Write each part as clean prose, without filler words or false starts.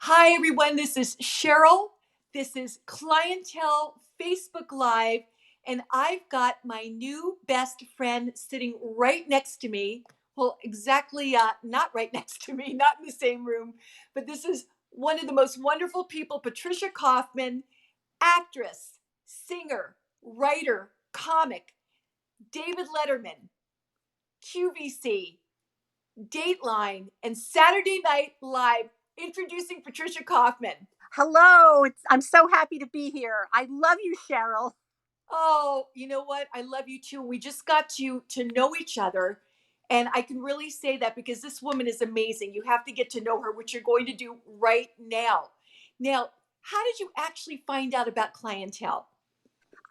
Hi, everyone. This is Cheryl. This is Clientele Facebook Live. And I've got my new best friend sitting right next to me. Well, exactly not right next to me, not in the same room, but this is one of the most wonderful people, Patricia Kaufman, actress, singer, writer, comic, David Letterman, QVC, Dateline, and Saturday Night Live. Introducing Patricia Kaufman. Hello, I'm so happy to be here. I love you, Cheryl. Oh, you know what? I love you too. We just got to know each other, and I can really say that because this woman is amazing. You have to get to know her, which you're going to do right now. Now, how did you actually find out about Clientele?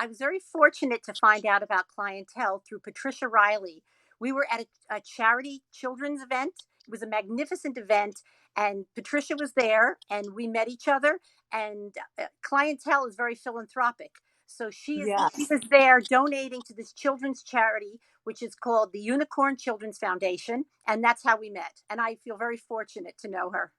I was very fortunate to find out about Clientele through Patricia Riley. We were at a charity children's event. It was a magnificent event, and Patricia was there, and we met each other. And Clientele is very philanthropic. So she Yes. was there donating to this children's charity, which is called the Unicorn Children's Foundation. And that's how we met. And I feel very fortunate to know her.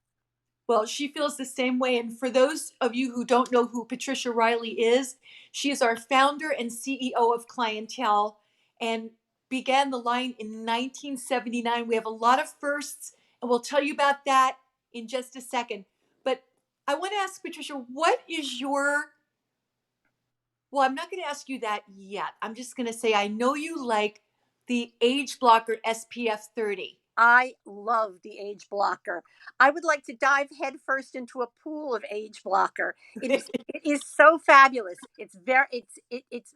Well, she feels the same way. And for those of you who don't know who Patricia Riley is, she is our founder and CEO of Clientele and began the line in 1979. We have a lot of firsts, and we'll tell you about that in just a second. But I want to ask Patricia, what is your, well, I'm not going to ask you that yet. I'm just going to say, I know you like the age blocker SPF 30. I love the age blocker. I would like to dive headfirst into a pool of age blocker. It is so fabulous. It's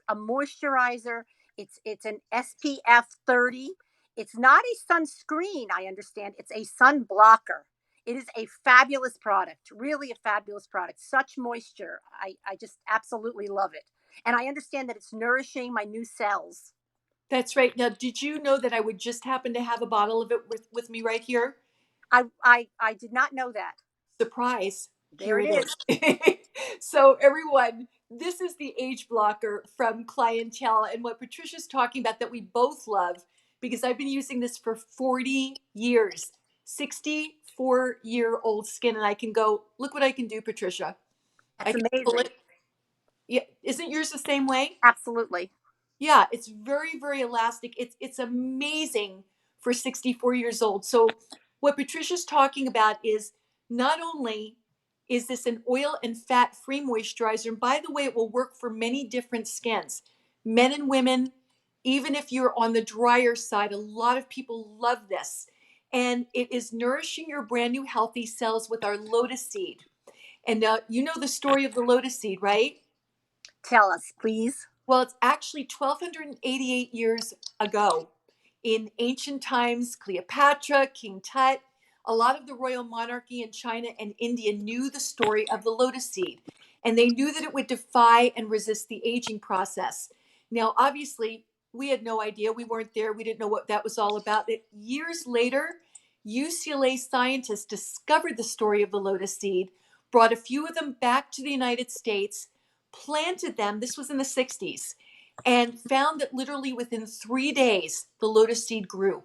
a moisturizer. It's an SPF 30. It's not a sunscreen, I understand. It's a sun blocker. It is a fabulous product, really a fabulous product. Such moisture. I just absolutely love it. And I understand that it's nourishing my new cells. That's right. Now, did you know that I would just happen to have a bottle of it with me right here? I did not know that. Surprise, There here it it is. is. So, everyone, this is the age blocker from Clientele, and what Patricia's talking about that we both love because I've been using this for 40 years, 64-year-old skin, and I can go, look what I can do, Patricia. I That's can pull amazing. it. Yeah, isn't yours the same way? Absolutely. Yeah, it's very, very elastic. It's amazing for 64 years old. So what Patricia's talking about is not only is this an oil and fat free moisturizer, and by the way, it will work for many different skins, men and women, even if you're on the drier side, a lot of people love this. And it is nourishing your brand new healthy cells with our lotus seed. And you know the story of the lotus seed, right? Tell us, please. Well, it's actually 1288 years ago. In ancient times, Cleopatra, King Tut, a lot of the royal monarchy in China and India knew the story of the lotus seed, and they knew that it would defy and resist the aging process. Now, obviously, we had no idea. We weren't there. We didn't know what that was all about. Years later, UCLA scientists discovered the story of the lotus seed, brought a few of them back to the United States, planted them, this was in the 60s, and found that literally within 3 days, the lotus seed grew.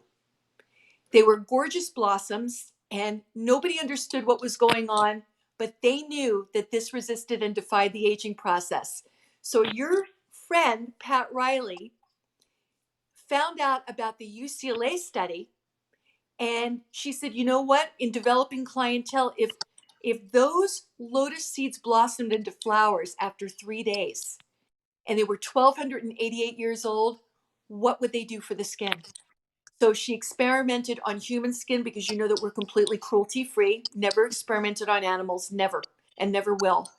They were gorgeous blossoms, and nobody understood what was going on, but they knew that this resisted and defied the aging process. So your friend, Pat Riley, found out about the UCLA study, and she said, you know what? In developing Clientele, if those lotus seeds blossomed into flowers after 3 days, and they were 1288 years old, what would they do for the skin? So she experimented on human skin because you know that we're completely cruelty free, never experimented on animals, never, and never will.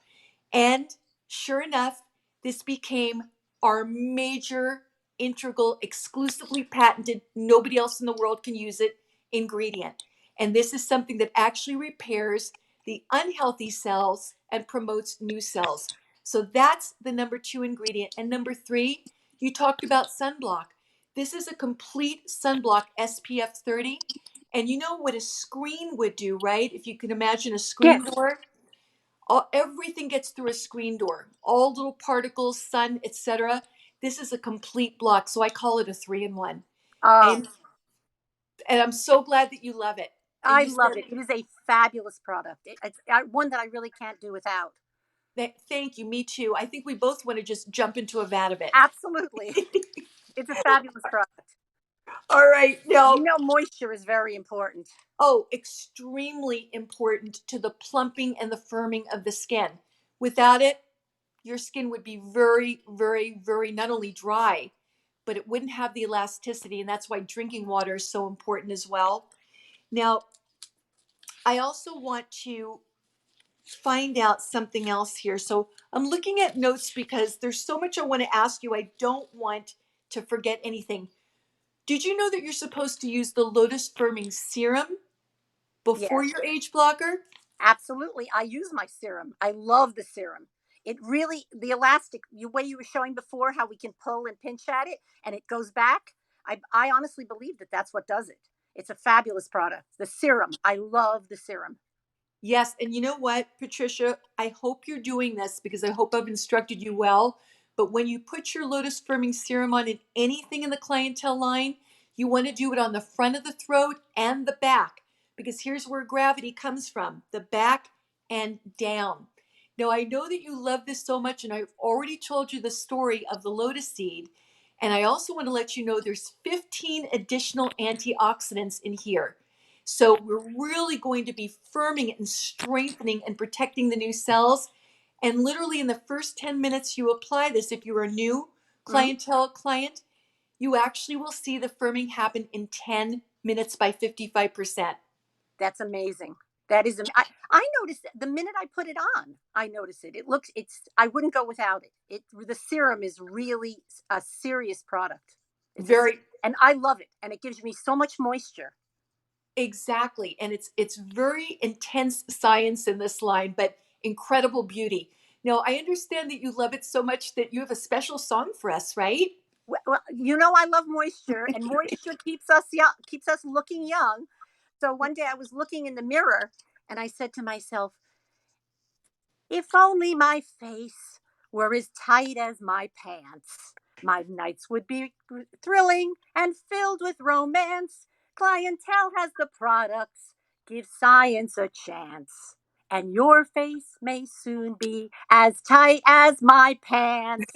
And sure enough, this became our major, integral, exclusively patented, nobody else in the world can use it ingredient. And this is something that actually repairs the unhealthy cells and promotes new cells. So that's the number two ingredient. And number three, you talked about sunblock. This is a complete sunblock SPF 30. And you know what a screen would do, right? If you can imagine a screen Yes. door, everything gets through a screen door, all little particles, sun, etc. This is a complete block, so I call it a 3-in-1. Oh, And and I'm so glad that you love it. I You love said it. It is a fabulous product. It's one that I really can't do without. that. Thank you. Me too. I think we both want to just jump into a vat of it. Absolutely. It's a fabulous product. All right. You Now, know, moisture is very important. oh, extremely important to the plumping and the firming of the skin. Without it, your skin would be very, very, very not only dry, but it wouldn't have the elasticity. And that's why drinking water is so important as well. Now, I also want to find out something else here. So I'm looking at notes because there's so much I want to ask you. I don't want to forget anything. Did you know that you're supposed to use the Lotus Firming Serum before Yes, your age blocker? absolutely. I use my serum. I love the serum. It really, the elastic, the way you were showing before, how we can pull and pinch at it and it goes back. I honestly believe that that's what does it. It's a fabulous product. The serum. I love the serum. Yes, and you know what, Patricia? I hope you're doing this because I hope I've instructed you well. But when you put your Lotus Firming Serum on in anything in the Clientele line, you want to do it on the front of the throat and the back because here's where gravity comes from, the back and down. Now, I know that you love this so much, and I've already told you the story of the lotus seed. And I also want to let you know there's 15 additional antioxidants in here. So we're really going to be firming and strengthening and protecting the new cells. And literally in the first 10 minutes you apply this, if you're a new Mhm. Clientele client, you actually will see the firming happen in 10 minutes by 55%. That's amazing. That is, I noticed it the minute I put it on. I notice it. It looks, I wouldn't go without it. The serum is really a serious product. It's a, Very and I love it. And it gives me so much moisture. exactly. And it's very intense science in this line, but incredible beauty. Now, I understand that you love it so much that you have a special song for us, right? Well, you know, I love moisture, and moisture keeps us young, keeps us looking young. So one day I was looking in the mirror, and I said to myself, "If only my face were as tight as my pants, my nights would be thrilling and filled with romance. Clientele has the products, give science a chance, and your face may soon be as tight as my pants."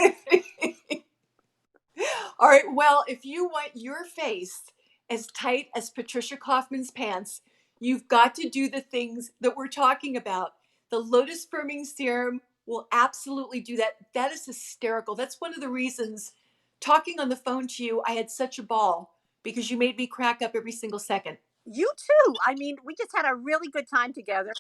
All right. Well, if you want your face as tight as Patricia Kaufman's pants, you've got to do the things that we're talking about. The Lotus Firming Serum will absolutely do that. That is hysterical. That's one of the reasons talking on the phone to you, I had such a ball because you made me crack up every single second. You too. I mean, we just had a really good time together,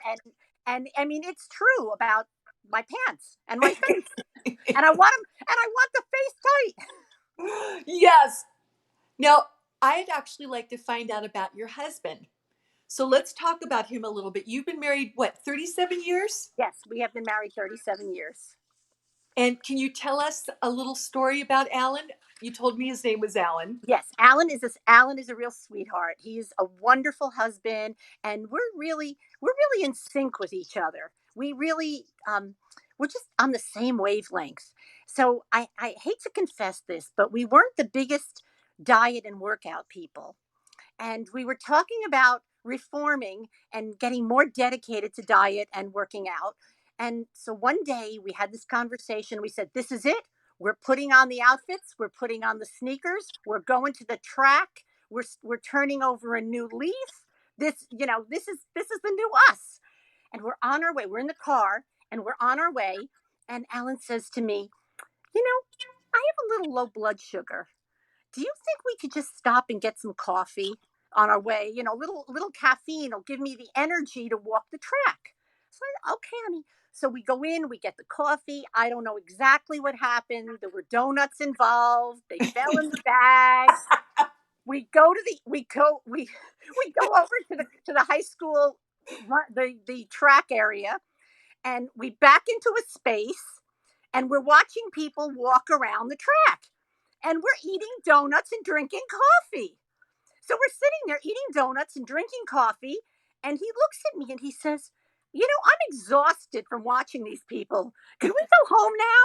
and I mean, it's true about my pants and my face, and I want them, and I want the face tight. Yes. Now, I'd actually like to find out about your husband. So let's talk about him a little bit. You've been married, what, 37 years? Yes, we have been married 37 years. And can you tell us a little story about Alan? You told me his name was Alan. Yes, Alan is a real sweetheart. He's a wonderful husband, and we're really in sync with each other. We really we're just on the same wavelength. So I hate to confess this, but we weren't the biggest diet and workout people. And we were talking about reforming and getting more dedicated to diet and working out. And so one day we had this conversation. We said, "This is it. We're putting on the outfits. We're putting on the sneakers. We're going to the track. We're turning over a new leaf. This is the new us." And we're on our way. We're in the car and we're on our way. And Alan says to me, "You know, I have a little low blood sugar. Do you think we could just stop and get some coffee on our way? You know, little caffeine will give me the energy to walk the track." So okay, honey. So we go in, we get the coffee. I don't know exactly what happened. There were donuts involved. They fell in the bag. We go over to the high school, the track area, and we back into a space, and we're watching people walk around the track, and we're eating donuts and drinking coffee. So we're sitting there eating donuts and drinking coffee, and he looks at me and he says, "You know, I'm exhausted from watching these people. Can we go home now?"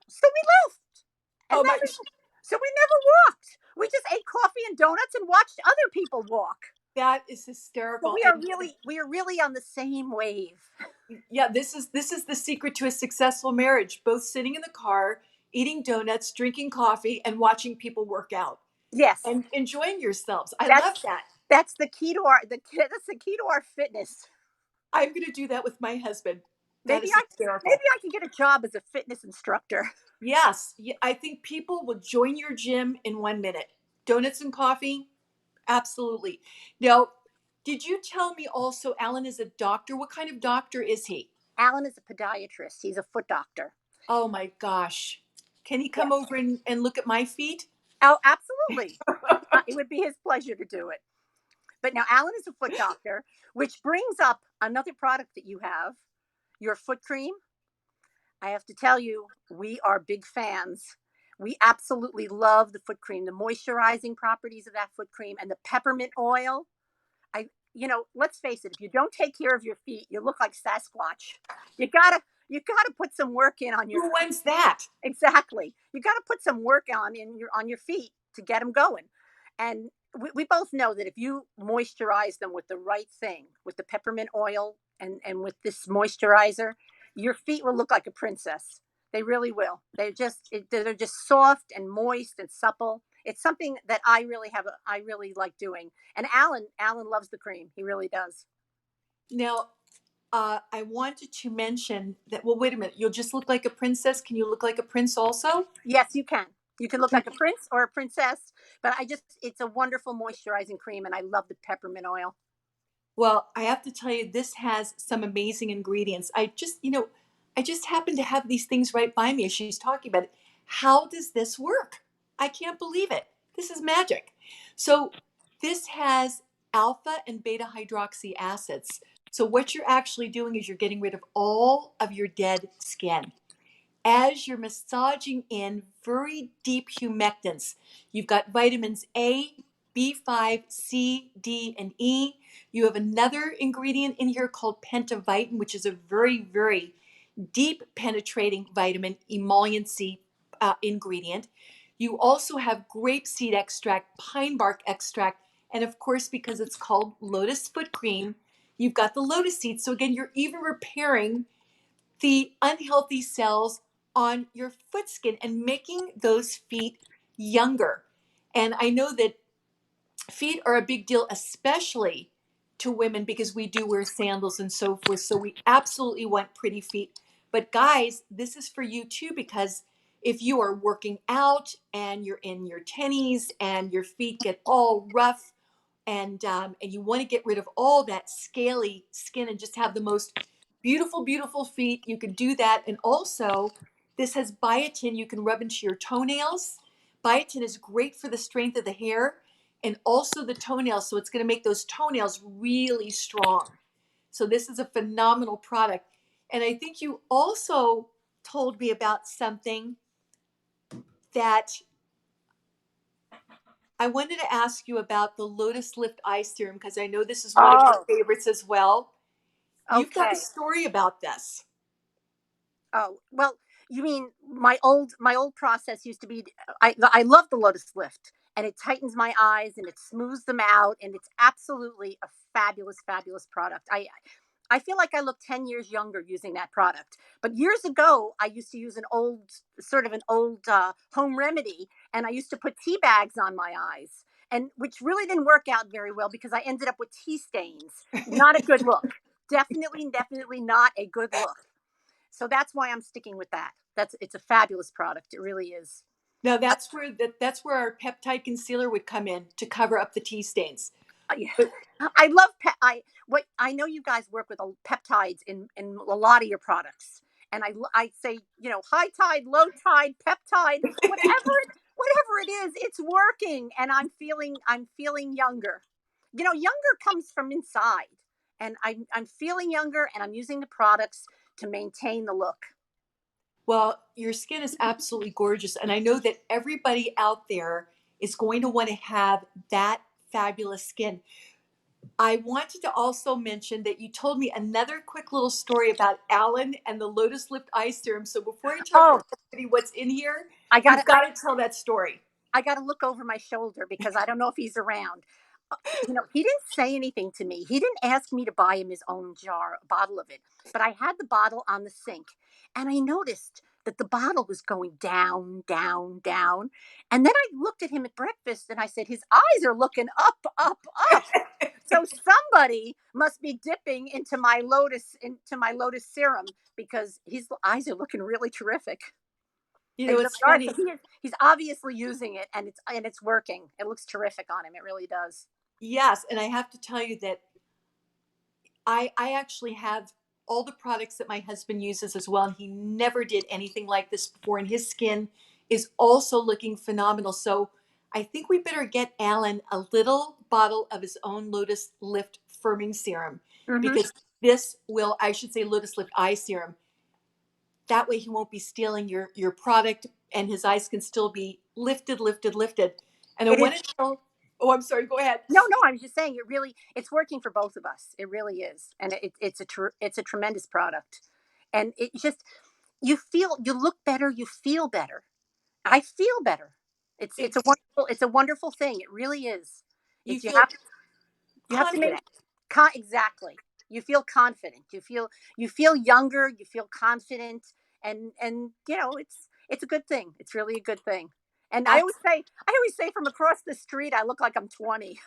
So we left, and Oh my, so we never walked. We just ate coffee and donuts and watched other people walk. That is So hysterical. And we are really on the same wave. yeah, this is the secret to a successful marriage, both sitting in the car, eating donuts, drinking coffee, and watching people work out Yes, and enjoying yourselves. I that's love that. that's the key to our that's the key to our fitness. I'm going to do that with my husband. That Maybe is I maybe hysterical. I can get a job as a fitness instructor. Yes, I think people will join your gym in 1 minute. Donuts and coffee, absolutely. Now, did you tell me also Alan is a doctor? What kind of doctor is he? Alan is a podiatrist. He's a foot doctor. Oh my gosh. Can he come Yes. over and look at my feet? Oh, absolutely. It would be his pleasure to do it. But now Alan is a foot doctor, which brings up another product that you have, your foot cream. I have to tell you, we are big fans. We absolutely love the foot cream, the moisturizing properties of that foot cream and the peppermint oil. Let's face it, if you don't take care of your feet, you look like Sasquatch. You gotta put some work in on your Who feet. wants that? Exactly. You gotta put some work on your feet to get them going. And we both know that if you moisturize them with the right thing, with the peppermint oil and with this moisturizer, your feet will look like a princess. They really will. They're just soft and moist and supple. It's something that I really like doing. And Alan loves the cream. He really does. Now, I wanted to mention that, well, wait a minute. You'll just look like a princess. Can you look like a prince also? Yes, you can. You can look like a prince or a princess, but it's a wonderful moisturizing cream and I love the peppermint oil. Well, I have to tell you, this has some amazing ingredients. I just happen to have these things right by me as she's talking about it. How does this work? I can't believe it. This is magic. So, this has alpha and beta hydroxy acids. So, what you're actually doing is you're getting rid of all of your dead skin as you're massaging in very deep humectants. You've got vitamins A, B5, C, D, and E. You have another ingredient in here called pentavitin, which is a very, very deep penetrating vitamin emolliency ingredient. You also have grapeseed extract, pine bark extract, and of course, because it's called lotus foot cream, you've got the lotus seeds. So again, you're even repairing the unhealthy cells on your foot skin and making those feet younger. And I know that feet are a big deal, especially to women, because we do wear sandals and so forth. So we absolutely want pretty feet. But guys, this is for you too, because if you are working out and you're in your tennies and your feet get all rough and you want to get rid of all that scaly skin and just have the most beautiful, beautiful feet, you can do that. And also, this has biotin you can rub into your toenails. Biotin is great for the strength of the hair and also the toenails. So it's going to make those toenails really strong. So this is a phenomenal product. And I think you also told me about something that I wanted to ask you about the Lotus Lift Eye Serum because I know this is one of your Oh, favorites as well. You've got a okay. story about this. Oh, well, you mean my old process used to be I love the Lotus Lift and it tightens my eyes and it smooths them out and it's absolutely a fabulous product. I feel like I look 10 years younger using that product. But years ago, I used to use an old home remedy, and I used to put tea bags on my eyes, and which really didn't work out very well because I ended up with tea stains. Not a good look. Definitely not a good look. So that's why I'm sticking with that. It's a fabulous product. It really is. Now that's where our peptide concealer would come in to cover up the tea stains. I, But I love I know you guys work with peptides in a lot of your products, and I say high tide, low tide, peptide, whatever it is, it's working, and I'm feeling younger. Younger comes from inside, and I'm feeling younger, and I'm using the products to maintain the look. well, your skin is absolutely gorgeous, and I know that everybody out there is going to want to have that fabulous skin. I wanted to also mention that you told me another quick little story about Alan and the Lotus Lift Eye Serum. So before you tell Oh, everybody what's in here, I got you've to I, got to tell that story. I got to look over my shoulder because I don't know if he's around. He didn't say anything to me. He didn't ask me to buy him his own bottle of it. But I had the bottle on the sink, and I noticed that the bottle was going down, down, down. And then I looked at him at breakfast and I said, his eyes are looking up, up, up. So somebody must be dipping into my Lotus serum because his eyes are looking really terrific. You They know, really it's are. funny. He's obviously using it, and it's working. It looks terrific on him. It really does. Yes, and I have to tell you that I actually have all the products that my husband uses as well. And he never did anything like this before, and his skin is also looking phenomenal. So I think we better get Alan a little bottle of his own Lotus Lift firming serum, Hmm. because this will, I should say, Lotus Lift eye serum. That way he won't be stealing your product, and his eyes can still be lifted, lifted, lifted. And I It is. want to tell, oh, I'm sorry, go ahead. No, no. I was just saying, it's working for both of us. It really is, and it's a tremendous product, and it just you look better, you feel better. I feel better. Ex- It's a wonderful thing. It really is. You It's feel you have to make confident. exactly. You feel confident. You feel younger. You feel confident, and it's a good thing. It's really a good thing. And I always say from across the street, I look like I'm 20.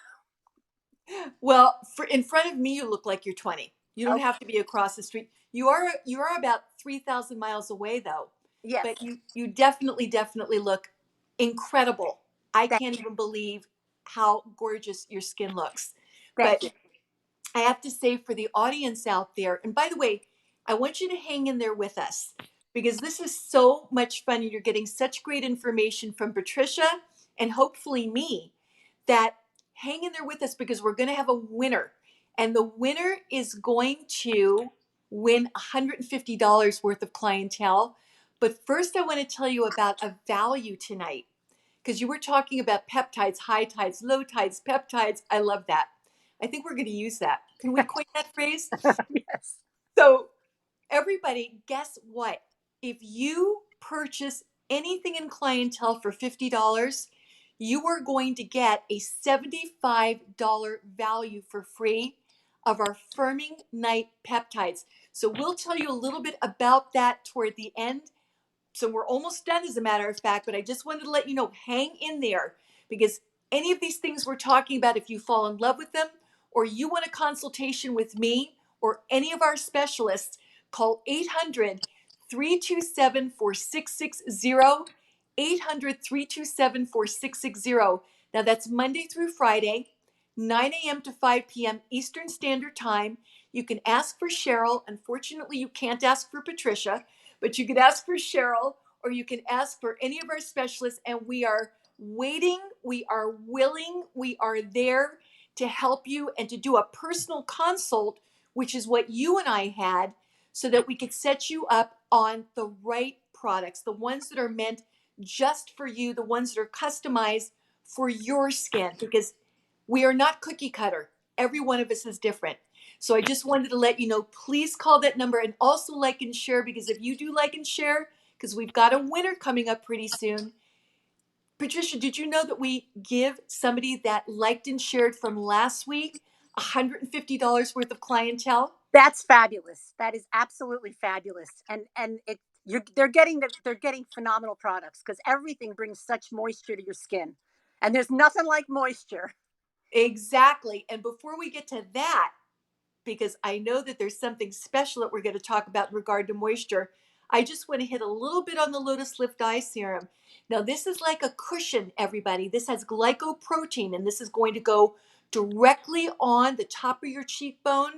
Well, for in front of me, you look like you're 20. You don't Oh, have to be across the street. You are about 3,000 miles away though, yes. but you definitely look incredible. I Thank, can't even believe how gorgeous your skin looks. thank But you. I have to say, for the audience out there, and by the way, I want you to hang in there with us, because this is so much fun and you're getting such great information from Patricia and hopefully me, that hang in there with us, because we're going to have a winner. And the winner is going to win $150 worth of clientele. But first, I want to tell you about a value tonight, because you were talking about peptides, high tides, low tides, peptides. I love that. I think we're going to use that. Can we coin that phrase? Yes. So, everybody, guess what? If you purchase anything in clientele for $50, you are going to get a $75 value for free of our firming night peptides. So, we'll tell you a little bit about that toward the end. So we're almost done, as a matter of fact, but I just wanted to let you know, hang in there, because any of these things we're talking about, if you fall in love with them, or you want a consultation with me or any of our specialists, call 800-327-4660, 800-327-4660. Now that's Monday through Friday, 9 a.m. to 5 p.m. Eastern Standard Time. You can ask for Cheryl. Unfortunately, you can't ask for Patricia, but you can ask for Cheryl, or you can ask for any of our specialists, and we are waiting, we are willing, we are there to help you and to do a personal consult, which is what you and I had, so that we could set you up on the right products, the ones that are meant just for you, the ones that are customized for your skin, because we are not cookie cutter. Every one of us is different. So I just wanted to let you know, please call that number, and also like and share, because if you do like and share, because we've got a winner coming up pretty soon. Patricia, did you know that we give somebody that liked and shared from last week $150 worth of clientele? That's fabulous. That is absolutely fabulous. And they're getting phenomenal products because everything brings such moisture to your skin. And there's nothing like moisture. Exactly. And before we get to that, because I know that there's something special that we're going to talk about in regard to moisture, I just want to hit a little bit on the Lotus Lift Eye Serum. Now, this is like a cushion, everybody. This has glycoprotein, and this is going to go directly on the top of your cheekbone.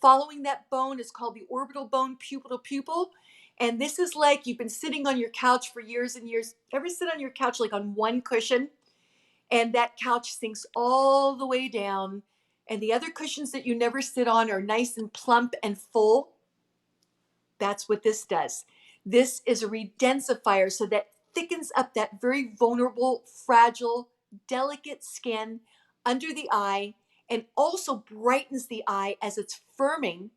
Following that bone is called the orbital bone, pupil to pupil. And this is like you've been sitting on your couch for years and years. Ever sit on your couch like on one cushion? And that couch sinks all the way down, and the other cushions that you never sit on are nice and plump and full. That's what this does. This is a redensifier, so that thickens up that very vulnerable, fragile, delicate skin under the eye, and also brightens the eye as it's firming,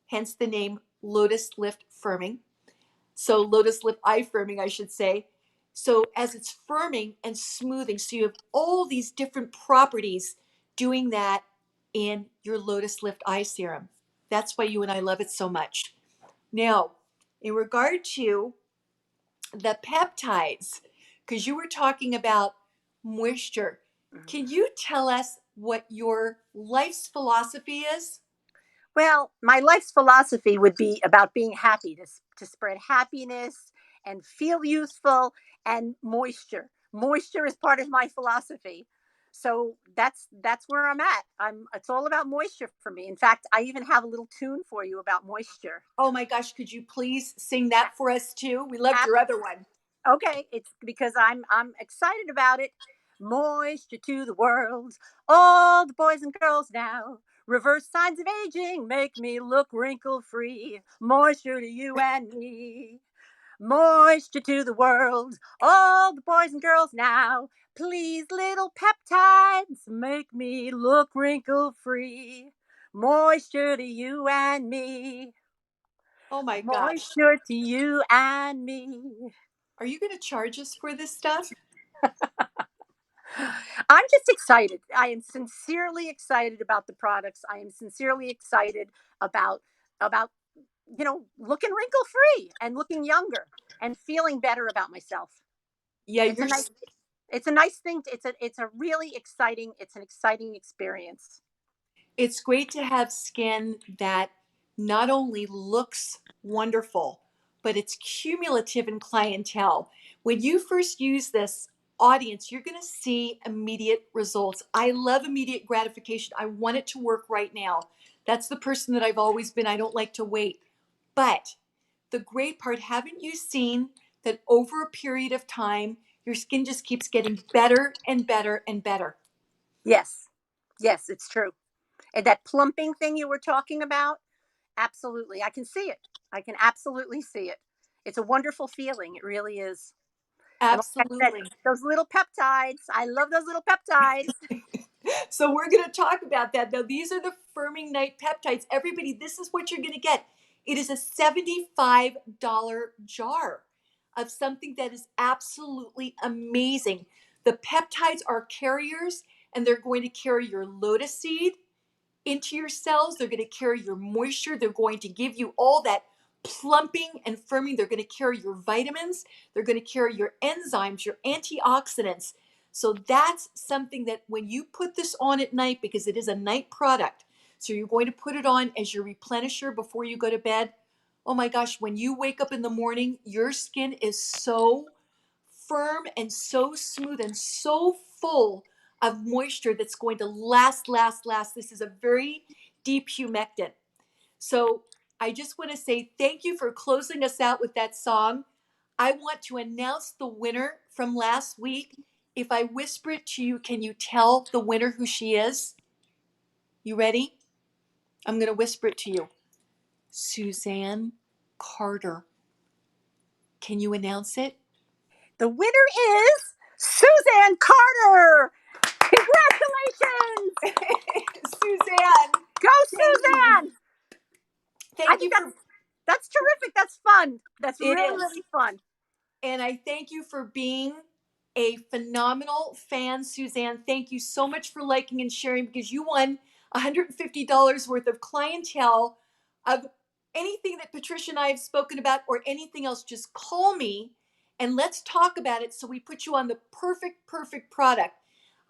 hence the name Lotus Lift Firming. So Lotus Lip eye firming, I should say. So as it's firming and smoothing, so you have all these different properties doing that in your Lotus Lift Eye Serum. That's why you and I love it so much. Now, in regard to the peptides, because you were talking about moisture, can you tell us what your life's philosophy is? Well, my life's philosophy would be about being happy, to spread happiness and feel youthful, and moisture. Moisture is part of my philosophy. So that's where I'm at. It's all about moisture for me. In fact, I even have a little tune for you about moisture. Oh my gosh, could you please sing that for us too? We loved your other one. Okay, it's because I'm excited about it. Moisture to the world, all the boys and girls now. Reverse signs of aging make me look wrinkle free. Moisture to you and me. Moisture to the world, all the boys and girls now. Please, little peptides, make me look wrinkle free. Moisture to you and me. Oh my gosh. Moisture to you and me. Are you going to charge us for this stuff? I'm just excited. I am sincerely excited about the products. I am sincerely excited about about looking wrinkle free and looking younger and feeling better about myself. Yeah, It's a nice it's a nice thing. It's a really exciting. It's an exciting experience. it's great to have skin that not only looks wonderful, but it's cumulative in clientele. When you first use this audience, you're going to see immediate results. I love immediate gratification. I want it to work right now. That's the person that I've always been. I don't like to wait. But the great part, haven't you seen that over a period of time, your skin just keeps getting better and better and better? Yes, yes, it's true. And that plumping thing you were talking about, absolutely, I can see it. I can absolutely see it. It's a wonderful feeling. It really is. And like I said, Absolutely. those little peptides, I love those little peptides. So we're going to talk about that. Now, these are the firming night peptides. Everybody, this is what you're going to get. It is a $75 jar of something that is absolutely amazing. The peptides are carriers, and they're going to carry your lotus seed into your cells. They're going to carry your moisture. They're going to give you all that plumping and firming. They're going to carry your vitamins. They're going to carry your enzymes, your antioxidants. So that's something that when you put this on at night, because it is a night product, so you're going to put it on as your replenisher before you go to bed. Oh my gosh, when you wake up in the morning, your skin is so firm and so smooth and so full of moisture that's going to last. This is a very deep humectant. So I just want to say thank you for closing us out with that song. I want to announce the winner from last week. If I whisper it to you, can you tell the winner who she is? You ready? I'm going to whisper it to you. Suzanne Carter. Can you announce it? The winner is Suzanne Carter. Congratulations. Suzanne, Go, thank you. Suzanne. I Thank think you for that's terrific. That's fun. That's it really, is. really fun. And I thank you for being a phenomenal fan, Suzanne. Thank you so much for liking and sharing because you won $150 worth of clientele of anything that Patricia and I have spoken about or anything else. Just call me and let's talk about it so we put you on the perfect product.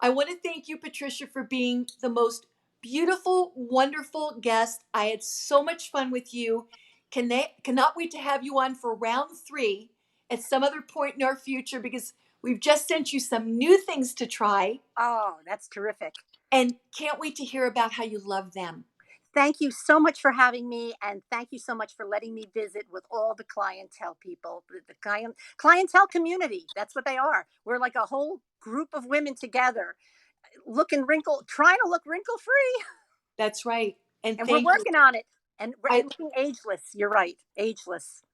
I want to thank you, Patricia, for being the most beautiful, wonderful guest. I had so much fun with you. Cannot wait to have you on for round 3 at some other point in our future because we've just sent you some new things to try Oh, that's terrific. and can't wait to hear about how you love them. Thank you so much for having me, and thank you so much for letting me visit with all the clientele people, clientele community. That's what they are. We're like a whole group of women together, trying to look wrinkle free, That's right. And and we're thank you. working on it. And I looking ageless. You're right, ageless.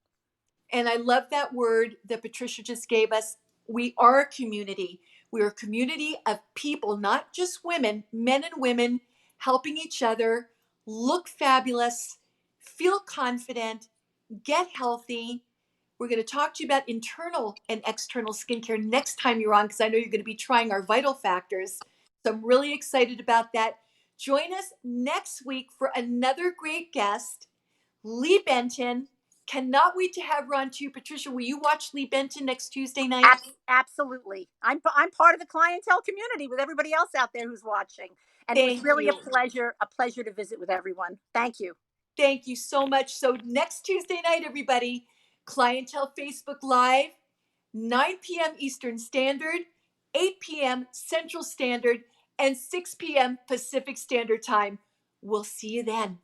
and I love that word that Patricia just gave us. We are a community. We're a community of people, not just women, men and women helping each other look fabulous, feel confident, get healthy. We're going to talk to you about internal and external skincare next time you're on because I know you're going to be trying our vital factors. So I'm really excited about that. Join us next week for another great guest, Lee Benton. Cannot wait to have her on too. Patricia, will you watch Lee Benton next Tuesday night? Absolutely. I'm part of the clientele community with everybody else out there who's watching. And it was Thank really you. a pleasure to visit with everyone. Thank you. Thank you so much. So next Tuesday night, everybody, Clientele Facebook Live, 9 p.m. Eastern Standard, 8 p.m. Central Standard, and 6 p.m. Pacific Standard Time. We'll see you then.